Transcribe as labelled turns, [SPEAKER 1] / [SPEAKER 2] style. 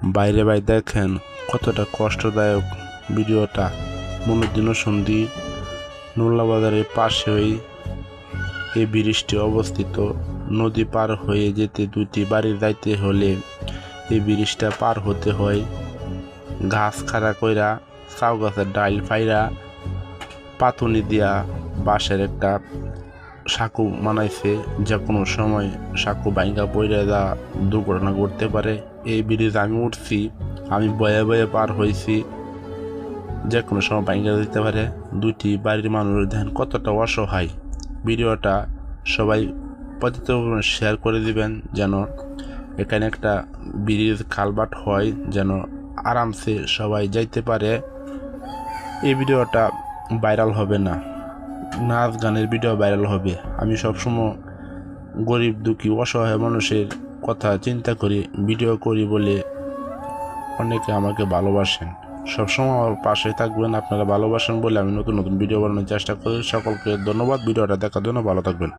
[SPEAKER 1] বাইরে বাইরে দেখেন কতটা কষ্টদায়ক ভিডিওটা। মনুদ্দিন সন্ধি নুল্লা বাজারের পাশেই এই ব্রিজটি অবস্থিত। নদী পার হয়ে যেতে দুটি বাড়ি যাইতে হলে এই ব্রিজটা পার হতে হয়। ঘাস খাড়া কইরা চাউ গাছের ডাইল ফাইরা পাতুনি দিয়া বাঁশের একটা সাঁকু বানাইছে, যে কোনো সময় সাঁকু ভাঙ্গা পড়ে যা দুর্ঘটনা ঘটতে পারে। এই ব্রিজ আমি উঠছি, আমি বয়ে বয়ে পার হয়েছি, যে কোনো সময় ভাঙ্গা দিতে পারে। দুটি বাড়ির মানুষ দেখেন কতটা অসহায়। ভিডিওটা সবাই পতিত শেয়ার করে দিবেন, যেন এখানে একটা ব্রিজ খালবাট হয়, যেন আরামসে সবাই যাইতে পারে। এই ভিডিওটা ভাইরাল হবে না, নাচ গানের ভিডিও ভাইরাল হবে। আমি সবসময় গরিব দুঃখী অসহায় মানুষের কথা চিন্তা করি, ভিডিও করি বলে অনেকে আমাকে ভালোবাসেন। সবসময় আমার পাশে থাকবেন, আপনারা ভালোবাসেন বলে আমি নতুন নতুন ভিডিও বানানোর চেষ্টা করি। সকলকে ধন্যবাদ ভিডিওটা দেখার জন্য। ভালো থাকবেন।